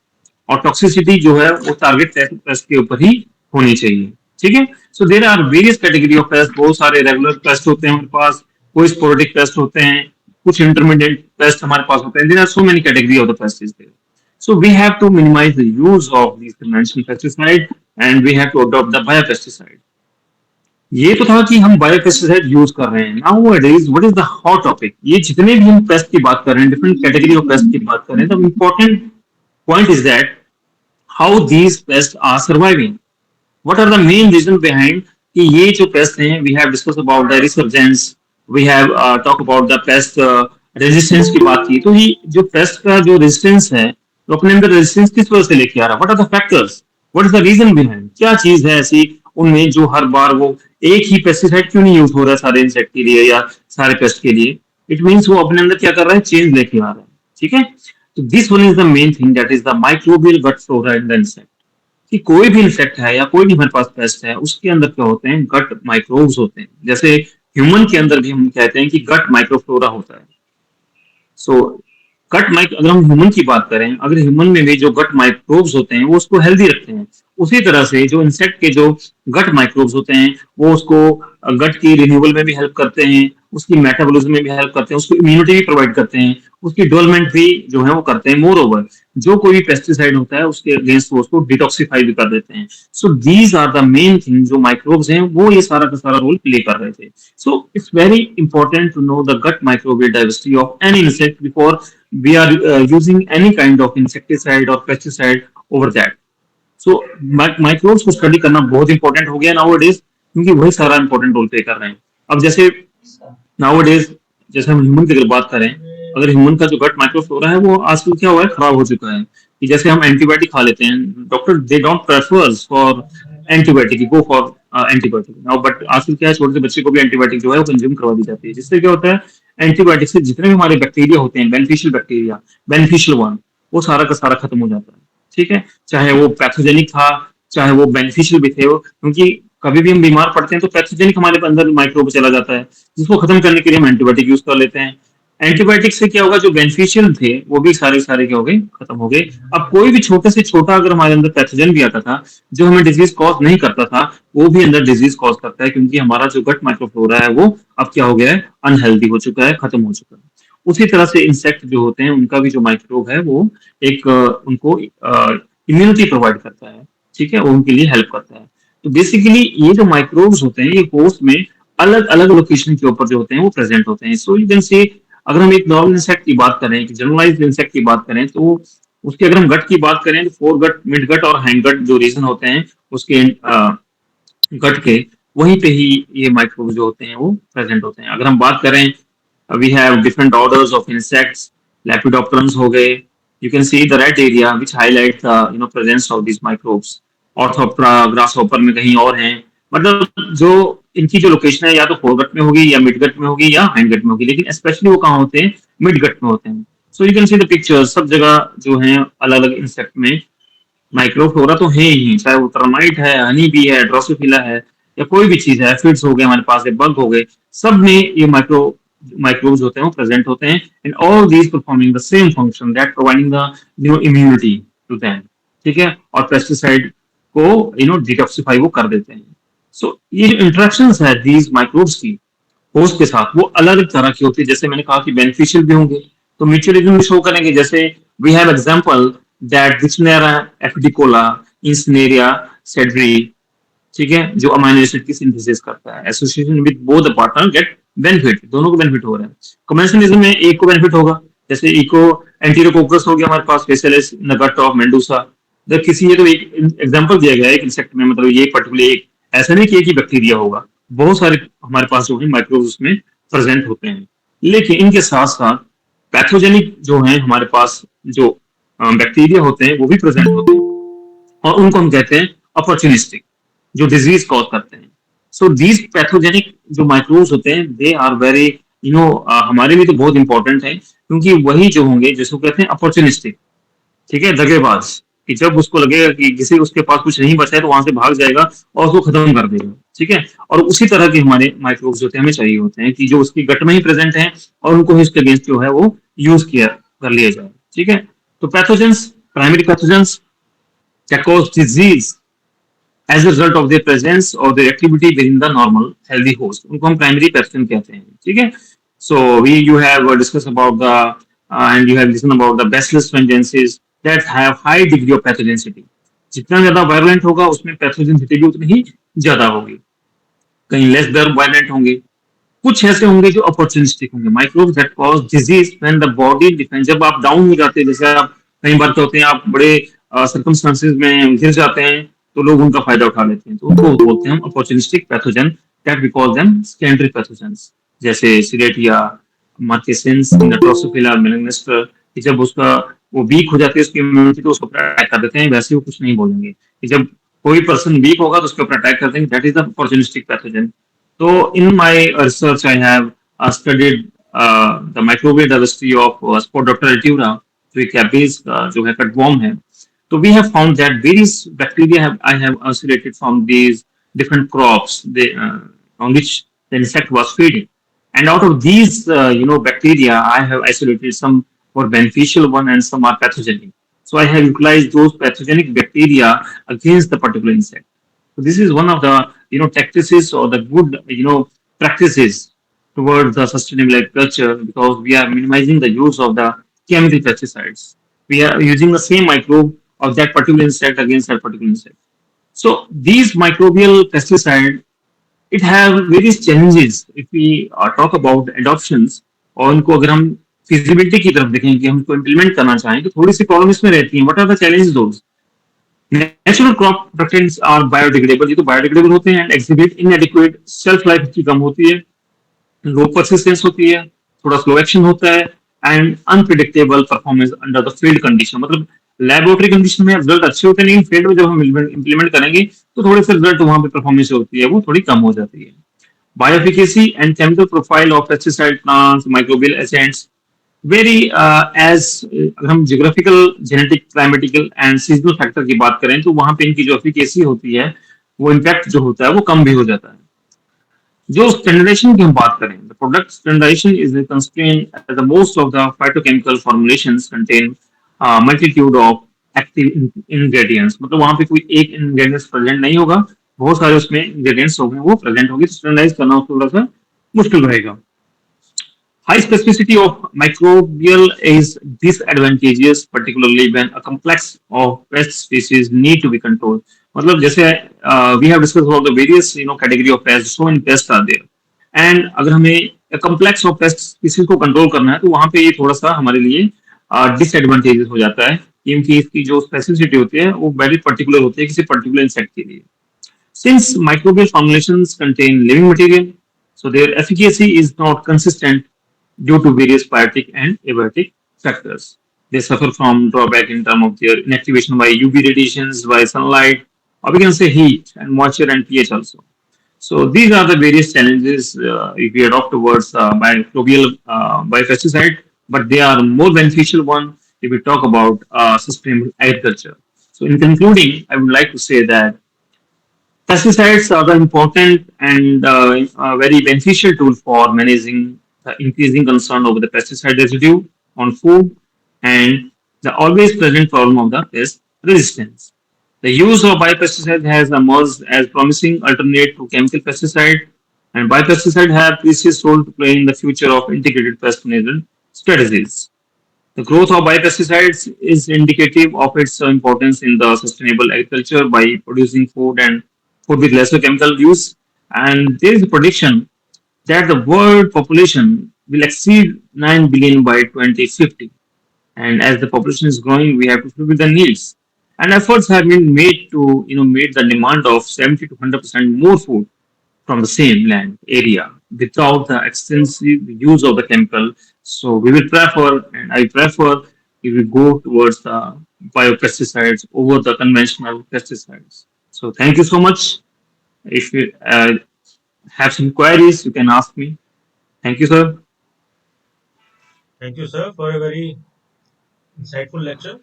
और टॉक्सिसिटी जो है वो टारगेट पेस्ट के ऊपर ही होनी चाहिए ठीक है so there are various category of pest बहुत सारे रेगुलर पेस्ट होते हैं हमारे पास कोई स्पोरेटिक पेस्ट होते हैं कुछ इंटरमीडिएट पेस्ट हमारे पास होते हैं there are so many category of the pest is there so we have to minimize the use of these conventional pesticide and we have to adopt the biopesticide ये तो था कि हम बायोपेस्टिसाइड यूज कर रहे हैं now what is the hot topic ये जितने भी हम पेस्ट की बात कर रहे हैं डिफरेंट कैटेगरी ऑफ पेस्ट की बात कर रहे हैं the important point is that how these pest are surviving what are the main reason behind कि ये जो पेस्ट हैं we have discuss about the resurgence we have talk about the pest resistance की बात की तो ये जो पेस्ट का जो रेजिस्टेंस है तो अपने अंदर रेजिस्टेंस किस वजह से लेके आ रहा है what are the factors what is the reason behind क्या चीज है ऐसी उनमें जो हर बार वो एक ही पेस्टिसाइड क्यों नहीं यूज हो रहा है सारे इंसेक्ट के लिए या सारे पेस्ट के लिए इट मीन्स वो अपने अंदर क्या कर रहा है चेंज लेके आ रहा है ठीक है तो this one is the main thing that is the microbial gut flora in the insect कि कोई भी इंसेक्ट है या कोई भी हमारे पास पेस्ट है उसके अंदर क्या होते हैं गट माइक्रोब्स होते हैं जैसे ह्यूमन के अंदर भी हम कहते हैं कि गट माइक्रोफ्लोरा होता है सो गट माइक अगर हम ह्यूमन की बात करें अगर ह्यूमन में भी जो गट माइक्रोब्स होते हैं वो उसको हेल्दी रखते हैं उसी तरह से जो इंसेक्ट के जो गट माइक्रोब्स होते हैं वो उसको गट की रिन्यूअल में भी हेल्प करते हैं उसकी मेटाबॉलिज्म में भी हेल्प करते हैं उसको इम्यूनिटी भी प्रोवाइड करते हैं उसकी डेवलपमेंट भी जो है वो करते हैं मोर ओवर जो कोई भी पेस्टिसाइड होता है उसके अगेंस्ट वो उसको डिटॉक्सिफाई भी कर देते हैं so these are the main thing जो माइक्रोब्स हैं वो ये सारा का सारा रोल प्ले कर रहे थे so it's very important to know the gut microbial diversity of any insect before we are using any kind of insecticide or pesticide over that so microbes को स्टडी करना बहुत इंपॉर्टेंट हो गया nowadays क्योंकि वही सारा इंपॉर्टेंट रोल प्ले कर रहे हैं अब जैसे नाउअडेज जैसे हम ह्यूमन की अगर बात करें अगर ह्यूमन का जो गट माइक्रोफ्लोरा है वो आजकल क्या हुआ है खराब हो चुका है कि जैसे हम एंटीबायोटिक खा लेते हैं doctor they don't prefer for antibiotic go for antibiotic now but आजकल क्या है छोटे से बच्चे को भी एंटीबायोटिक जो है वो कंज्यूम करवा दी जाती है जिससे क्या होता है एंटीबायोटिक से जितने भी हमारे बैक्टीरिया होते हैं बेनिफिशियल बैक्टीरिया बेनिफिशियल वन वो सारा का सारा खत्म हो जाता है ठीक है चाहे वो पैथोजेनिक था चाहे वो बेनिफिशियल भी थे क्योंकि कभी भी हम बीमार पड़ते हैं तो पैथोजेनिक हमारे अंदर माइक्रोब चला जाता है जिसको खत्म करने के लिए हम एंटीबायोटिक यूज कर लेते हैं एंटीबायोटिक से क्या होगा जो बेनिफिशियल थे वो भी सारे सारे क्या हो गए खत्म हो गए अब कोई भी छोटे से छोटा अगर हमारे अंदर पैथोजन भी आता था जो हमें डिजीज कॉज नहीं करता था वो भी अंदर डिजीज कॉज करता है क्योंकि हमारा जो गट माइक्रोफ्लोरा है वो अब क्या हो गया है अनहेल्दी हो चुका है खत्म हो चुका है उसी तरह से इंसेक्ट जो होते हैं उनका भी जो माइक्रोब है वो एक उनको इम्यूनिटी प्रोवाइड करता है ठीक है वो उनके लिए हेल्प करता है तो बेसिकली ये जो माइक्रोब्स होते हैं ये होस्ट में अलग अलग लोकेशन के ऊपर जो होते हैं वो प्रेजेंट होते हैं सो यू कैन से अगर हम एक नॉर्मल इंसेक्ट की बात करें कि जनरलाइज्ड इंसेक्ट की बात करें तो उसके अगर हम गट की बात करें तो फोर गट मिड गट और हैंड गट जो रीजन होते हैं उसके गट के वहीं पे ही ये माइक्रोब जो होते हैं वो प्रेजेंट होते हैं अगर हम बात करें we have different orders of insects lepidopterans हो गए you can see the red area which highlight the presence of these microbes orthoptera grasshopper में कहीं और हैं मतलब जो इनकी जो लोकेशन है या तो फोरगट में होगी या मिडगट में होगी या हैंडगट में होगी लेकिन स्पेशली वो कहाँ होते हैं मिडगट में होते हैं so you can see the pictures सब जगह जो है अलग अलग इंसेक्ट में माइक्रोफ्लोरा तो है ही चाहे वो टर्माइट है हनी बी है ड्रोसोफिला है या कोई भी चीज है फिट्स हो गए हमारे पास बग हो गए सब में ये माइक्रो माइक्रोब्स होते हैं वो प्रेजेंट होते हैं, and all these performing the same function that providing the immunity to them, ठीक है, और पेस्टिसाइड को डिटॉक्सिफाई वो कर देते हैं। सो ये जो इंटरेक्शंस है दीज माइक्रोब्स की होस्ट के साथ वो अलग अलग तरह की होती है, जैसे मैंने कहा कि बेनिफिशियल भी होंगे तो म्यूचुअलिज्म भी शो करेंगे, जैसे वी हैव एग्जांपल दैट डिक्शनेरा एपिडिकोला इंसनेरिया सेड्री, ठीक है, जो अमाइनो एसिड की सिंथेसिस करता है, association with both the partner get benefit, दोनों को बेनिफिट हो रहा है। कमेंसलिज्म में एक को बेनिफिट होगा, जैसे इको एंटीरोकोकस हो गया हमारे पास, bacillus in the gut of मेंडूसा। जब किसी ये तो एक एग्जांपल दिया गया है एक इंसेक्ट में, मतलब ये पर्टिकुलर एक ऐसा नहीं कि एक ही बैक्टीरिया होगा, बहुत सारे हमारे पास जो है माइक्रोब्स उसमें प्रेजेंट होते हैं। लेकिन इनके साथ साथ पैथोजेनिक जो है हमारे पास जो बैक्टीरिया होते हैं वो भी प्रेजेंट होते हैं, और उनको हम कहते हैं अपॉर्चुनिस्टिक, जो डिजीज कॉज करते हैं। सो दीज पैथोजेनिक जो माइक्रोब्स होते हैं दे आर वेरी हमारे लिए तो बहुत इंपॉर्टेंट है, क्योंकि वही जो होंगे जिसको कहते हैं अपॉर्चुनिस्टिक, ठीक है, दगेबाज, कि जब उसको लगेगा कि किसी उसके पास कुछ नहीं बचा है तो वहां से भाग जाएगा और उसको खत्म कर देगा, ठीक है। और उसी तरह के हमारे माइक्रोब्स होते हैं, हमें चाहिए होते हैं कि जो उसकी गट में ही प्रेजेंट है और उनको इसके अगेंस्ट जो है वो यूज किया कर लिया जाए, ठीक है। तो pathogens, primary pathogens that cause disease as a result of their presence or their activity within the normal healthy host, उनको हम प्राइमरी पैथोजन कहते हैं, ठीक है। So we you have discuss about the and you have listen about the bacillus thuringiensis that have high degree of pathogenicity, जितना ज्यादा violent होगा उसमें पैथोजेनिसिटी भी उतनी ही ज्यादा होगी, कहीं लेस दर वायलेंट होंगे। कुछ ऐसे होंगे जो अपॉर्चुनिस्टिक होंगे, microbes that cause disease when the body defend, जब आप डाउन हो जाते हैं, जैसे आप कई बार क्या होते हैं आप बड़े सर्कमस्टांसेस में गिर जाते हैं तो लोग उनका फायदा उठा लेते हैं, तो उनको बोलते हैं हम opportunistic pathogen, that we call them secondary pathogens, जैसे सिलेटिया, मार्केसेंस, ड्रोसोफिला मेलानिस्टर, कि जब उसका वो वीक हो जाती है उसकी इम्यूनिटी तो उसको अटैक कर देते हैं, वैसे वो कुछ नहीं बोलेंगे कि जब कोई पर्सन वीक होगा तो उसके ऊपर अटैक करते हैं, that is the opportunistic pathogen. So in my research, I have studied the microbial diversity of Spodoptera retiva, जो एक कैबेज जो है कटवॉर्म है। तो we have found that various bacteria I have isolated from these different crops on which the insect was feeding, and out of these bacteria, I have isolated some for beneficial one and some are pathogenic. So I have utilized those pathogenic bacteria against the particular insect. So this is one of the practices or the good practices towards the sustainable agriculture, because we are minimizing the use of the chemical pesticides. We are using the same microbe of that particular insect against that particular insect. So these microbial pesticides, it have various challenges if we talk about adoptions, और उनको अगर हम feasibility की तरफ देखें कि हम इसको implement करना चाहें तो थोड़ी सी प्रॉब्लम इसमें रहती है। What are the challenges those? Natural crop protectants are biodegradable, ये तो बायोडिग्रेडेबल होते हैं and exhibit inadequate shelf life की कम होती है, लो परसिस्टेंस होती है, थोड़ा स्लो एक्शन होता है, and unpredictable performance under the field condition, मतलब लेबोरेटरी कंडीशन में रिजल्ट अच्छे होते हैं लेकिन फील्ड में जब हम इंप्लीमेंट करेंगे तो थोड़े से रिजल्ट वहां पे परफॉर्मेंस होती है वो थोड़ी कम हो जाती है। Bioefficacy and chemical profile of pesticide plants microbial agents vary as अगर हम geographical genetic climatical and seasonal factor की बात करें तो वहां पे इनकी जो एफिकेसी होती है वो इम्पैक्ट जो होता है वो कम भी हो जाता है। जो स्टैंडर्डाइजेशन की हम बात करें, the product standardization is constraint as the most of the phytochemical formulations contain multitude of active ingredients, मतलब वहां पे कोई एक इंग्रेडिएंट्स प्रेजेंट नहीं होगा, बहुत सारे उसमें इंग्रेडिएंट्स होंगे वो प्रेजेंट होंगे, तो स्टैंडर्डाइज करना थोड़ा सा मुश्किल रहेगा। High specificity of microbial is disadvantageous, particularly when a complex of pest species need to be controlled. मतलब जैसे we have discussed about the various category of pests, so many pests are there, and अगर हमें complex of pest species को control करना है तो वहाँ पे ये थोड़ा सा हमारे लिए disadvantageous हो जाता है, क्योंकि इसकी जो specificity होती है वो very particular होती है किसी particular insect के लिए। Since microbial formulations contain living material, so their efficacy is not consistent due to various biotic and abiotic factors. They suffer from drawback in terms of their inactivation by UV radiations, by sunlight, or we can say heat and moisture and pH also. So these are the various challenges if we adopt towards microbial biopesticide, but they are more beneficial one if we talk about sustainable agriculture. So in concluding, I would like to say that pesticides are the important and very beneficial tool for managing the increasing concern over the pesticide residue on food, and the always present problem of the pest resistance. The use of biopesticide has emerged as promising alternate to chemical pesticide, and biopesticide have precious role to play in the future of integrated pest management strategies. The growth of biopesticides is indicative of its importance in the sustainable agriculture by producing food with lesser chemical use. And there is a prediction that the world population will exceed 9 billion by 2050. And as the population is growing, we have to fulfill the needs. And efforts have been made to meet the demand of 70 to 100% more food from the same land area without the extensive use of the chemical. So we will prefer, and I prefer, we will go towards the biopesticides over the conventional pesticides. So thank you so much. If you have some queries, you can ask me. Thank you, sir. Thank you, sir, for a very insightful lecture.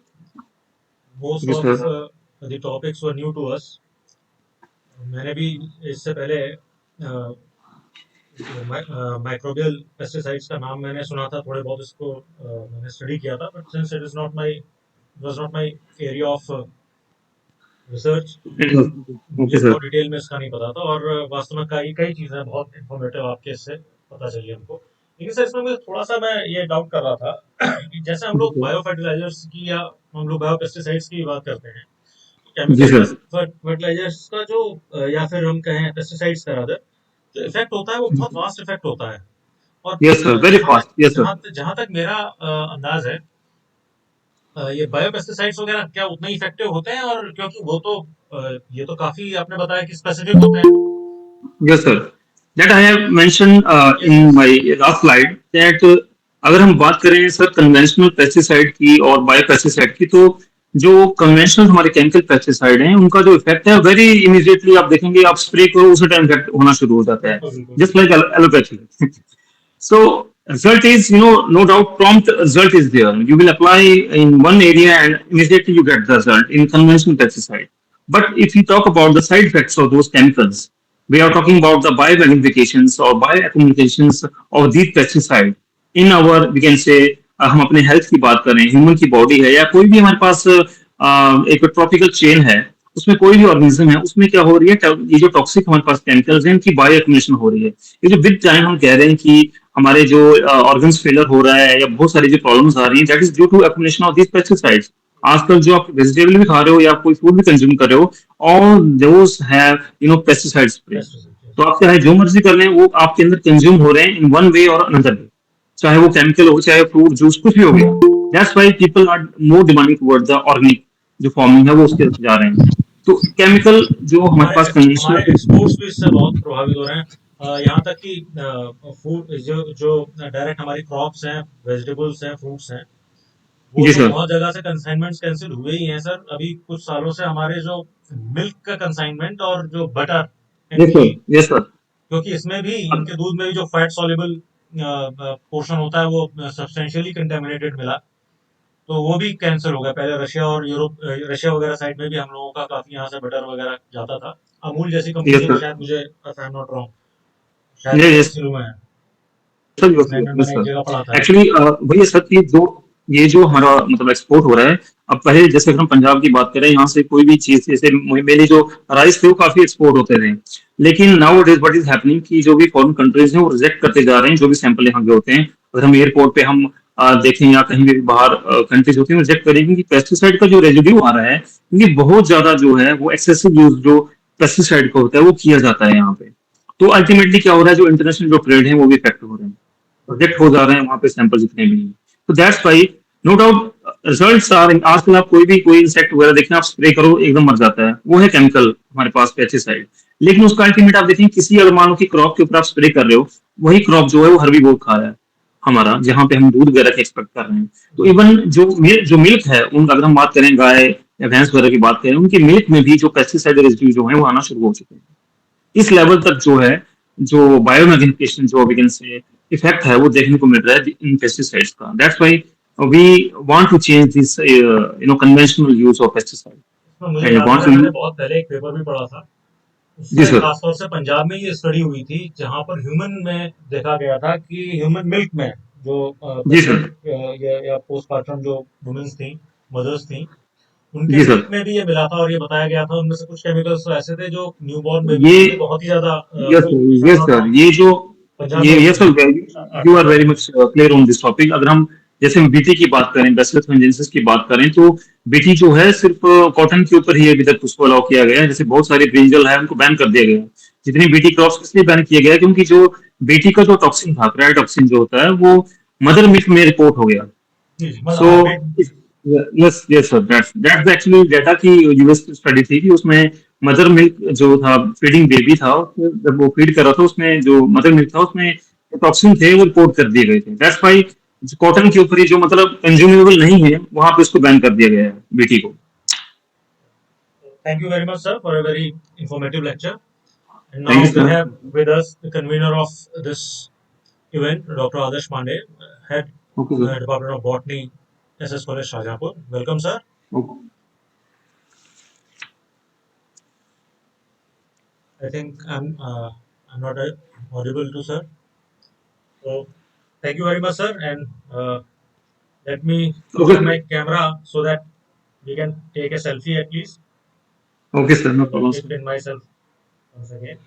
Most Thank you, of sir. the topics were new to us. मैंने भी इससे पहले microbial pesticides का नाम मैंने सुना था, थोड़े बहुत इसको मैंने स्टडी किया था, but since it is not my was not my area of research, Okay, मुझे sir. बहुत डिटेल में इसका नहीं पता था। और वास्तव में कई कई चीज़ें बहुत इन्फॉर्मेटिव आपके इससे पता चली हमको। लेकिन सर इसमें मुझे थोड़ा सा मैं ये डाउट कर रहा था कि जैसे हम लोग बायो फर्टिलाइजर्स की या हम लोग बायो पेस्टिसाइड्स की बात करते हैं, जी केमिकल सर. फर्टिलाइजर्स का जो या फिर हम कहें पेस्टिसाइड्स का रादर जो इफेक्ट होता है वो बहुत वास्ट इफेक्ट होता है। और Yes, sir. Very fast. Yes, sir. जहां तक मेरा अंदाज है, ये बायोपेस्टिसाइड्स वगैरह क्या उतने इफेक्टिव होते हैं? और क्योंकि वो तो ये तो काफी आपने बताया कि स्पेसिफिक होते हैं। Yes, sir. That I have mentioned yes in yes. my last slide that अगर हम बात करें सर कन्वेंशनल पेस्टिसाइड की और बायो पेस्टिसाइड की, तो जो कन्वेंशनल हमारे केमिकल पेस्टिसाइड हैं उनका जो इफेक्ट है वेरी इमीडिएटली आप देखेंगे, आप स्प्रे करो उसी टाइम इफेक्ट होना शुरू हो जाता है, बिल्कुल बिल्कुल। Just like allopathy. So result is, no doubt, prompt result is there. You will apply in one area and immediately you get the result in conventional pesticide. But if you talk about the side effects of those chemicals, we are talking about the biomagnifications or bioaccumulations of these pesticide in our, we can say, हम अपने health की बात करें, human की body है या कोई भी हमारे पास एक ट्रॉपिकल चेन है, उसमें कोई भी ऑर्गेनिज्म है, उसमें क्या हो रही है, ये जो टॉक्सिक हमारे पास केमिकल्स हैं इनकी बायो एक्यूमुलेशन हो रही है. ये जो विद टाइम हम कह रहे हैं कि हमारे जो ऑर्गन्स फेलर हो रहा है या बहुत सारी जो प्रॉब्लम्स आ रही हैं, that is due to accumulation of this pesticides. आजकल जो आप वेजिटेबल भी खा रहे हो या कोई फूड भी कंज्यूम कर रहे हो, all those have pesticide spray. तो आप चाहे जो मर्जी कर रहे हैं, वो आपके अंदर कंज्यूम हो रहे हैं इन वन वे और अनदर वे, चाहे वो केमिकल हो, चाहे फ्रूट जूस कुछ भी हो गया. That's why people are more demanding toward the organic जो फार्मिंग है वो उसके जा रहे हैं. तो केमिकल जो हमारे पास हमारे कन्वेंशनल. एक्सपोर्ट्स भी इससे बहुत प्रभावित हो रहे हैं। यहाँ तक कि फूड जो जो डायरेक्ट हमारी क्रॉप्स हैं, वेजिटेबल्स हैं, फ्रूट्स हैं, वो जी तो सर. बहुत जगह से कंसाइनमेंट्स कैंसिल हुए ही हैं सर। अभी कुछ सालों से हमारे जो मिल्क का कंसाइनमेंट और जो butter and yes ghee, sir. Yes sir. क्योंकि इसमें भी इनके दूध में भी जो फैट सॉल्युबल पोर्शन होता है वो सब्सटेंशियली कंटेमिनेटेड मिला, तो वो भी कैंसिल हो गया। पहले रशिया और यूरोप, रशिया वगैरह साइड में भी हम लोगों का काफी यहाँ से बटर वगैरह जाता था। अमूल जैसी यस कंपनी सर. शायद, मुझे if I am not wrong, शायद वो यस कैंसिल हुए हैं। सर. यस मैंने यस मैंने एक सर. जगह पढ़ा था ऐसा। एक्चुअली भैया सर, ये जो हमारा मतलब एक्सपोर्ट हो रहा है, अब पहले जैसे अगर हम पंजाब की बात करें, यहाँ से कोई भी चीज जैसे मेरे जो राइस थे वो काफी एक्सपोर्ट होते थे. लेकिन now it is what is happening कि जो भी फॉरेन कंट्रीज हैं वो रिजेक्ट करते जा रहे हैं जो भी सैंपल यहाँ के होते हैं. अगर हम एयरपोर्ट पे हम देखें या कहीं भी बाहर कंट्रीज होती हैं रिजेक्ट करेंगे कि पेस्टिसाइड का जो रेजिड्यू आ रहा है, क्योंकि बहुत ज्यादा जो है वो एक्सेसिव यूज जो पेस्टिसाइड का होता है वो किया जाता है यहाँ पे. तो अल्टीमेटली क्या हो रहा है, जो इंटरनेशनल जो ट्रेड है वो भी इफेक्ट हो रहे हैं, प्रोजेक्ट हो जा रहे हैं वहां पे सैंपल जितने भी हैं. तो that's why no doubt results are. आजकल आप कोई इंसेक्ट वगैरह देखें, आप स्प्रे करो एकदम मर जाता है, वो है केमिकल हमारे पास पेस्टिसाइड. लेकिन उसका अल्टीमेट आप देखें, किसी अगर मान लो कि क्रॉप के ऊपर आप स्प्रे कर रहे हो, वही क्रॉप जो है वो हर्बीवोर खा रहा है हमारा, जहाँ पे हम दूध वगैरह की एक्सपेक्ट कर रहे हैं. तो इवन जो मिल्क है, उन अगर हम बात करें गाय या भैंस वगैरह की बात करें, उनकी मिल्क में भी जो पेस्टिसाइड रेजिड्यू जो है वो आना शुरू हो चुके हैं. इस लेवल तक जो है, जो बायोमैग्निफिकेशन जो वी कैन से इफेक्ट है वो देखने को मिल रहा है इन पेस्टिसाइड्स का. That's why we want to change this conventional use of pesticide इसमें मुझे एंड याद आ वांट रहा है, टू. मैंने बहुत पहले एक पेपर भी पढ़ा था जी उसमें सर। खासतौर से पंजाब में ये स्टडी हुई थी जहां पर ह्यूमन में देखा गया था कि ह्यूमन मिल्क में जो जी सर। प्रेग्नेंट या पोस्टपार्टम जो वुमेन्स थी, मदर्स थी, उनके जी सर। मिल्क में भी ये मिला था और ये बताया गया था उनमें से कुछ केमिकल्स तो ऐसे थे जो न्यूबॉर्न बेबीज ये के लिए बहुत ही ज्यादा यस कोई sir, if I am yes not sir, wrong ये जो पंजाब में ये होती यस थी। Sir, you are very much clear on this topic. अगर हम जैसे हम बीटी की बात करें, बैसिलस थुरिनजेंसिस की बात करें, तो बीटी जो है सिर्फ कॉटन के ऊपर ही अभी तक उसको अलाउ किया गया है। जैसे बहुत सारे ब्रिंजल है उनको बैन कर दिया गया है। जितनी बीटी क्रॉप्स इसलिए बैन किया गया है क्योंकि जो बीटी का जो टॉक्सिन था, क्रायो टॉक्सिन जो होता है, वो मदर मिल्क में रिपोर्ट हो गया। जी जी मतलब सो हाँ बेट yes yes sir, that's actually data की यूएस की स्टडी थी कि उसमें मदर मिल्क जो था, फीडिंग बेबी था, उसमें जब वो फीड कर रहा था उसमें जो मदर मिल्क था उसमें टॉक्सिन थे वो रिपोर्ट कर दिए गए थे। दैट्स वाई कॉटन के ऊपर ही जो मतलब कंज्यूमेबल नहीं है वहां पे उसको बैन कर दिया गया है बीटी को। Thank you very much sir for a very informative lecture and thank now you we sir. Have with us the convener of this event, Dr. Adarsh Pandey, Head okay sir. Department of Botany, SS College, Shahjahanpur. Welcome, sir. I think I'm not audible to sir. So thank you very much, sir. And let me switch okay on sir. my camera so that we can take a selfie at least. Okay sir, no Let problem me sir. pin myself once again.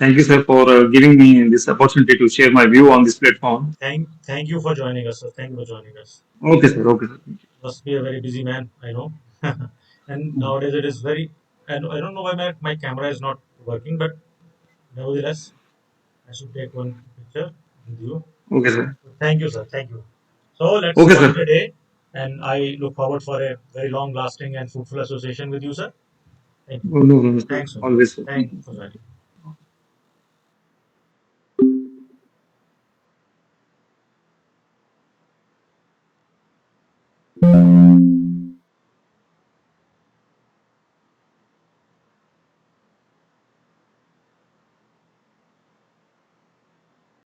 Thank you sir for giving me this opportunity to share my view on this platform. Thank you for joining us, sir. Thank you for joining us. Okay sir, okay sir. Must be a very busy man, I know. And nowadays it is very, and I don't know why my camera is not working, but nevertheless, I should take one picture with you. Okay sir. Thank you, sir. Thank you. So let's okay call sir. it a day, and I look forward for a very long-lasting and fruitful association with you, sir. Thank you. No, no, Thanks for always joining. Sir, thank Thanks you for sir. joining.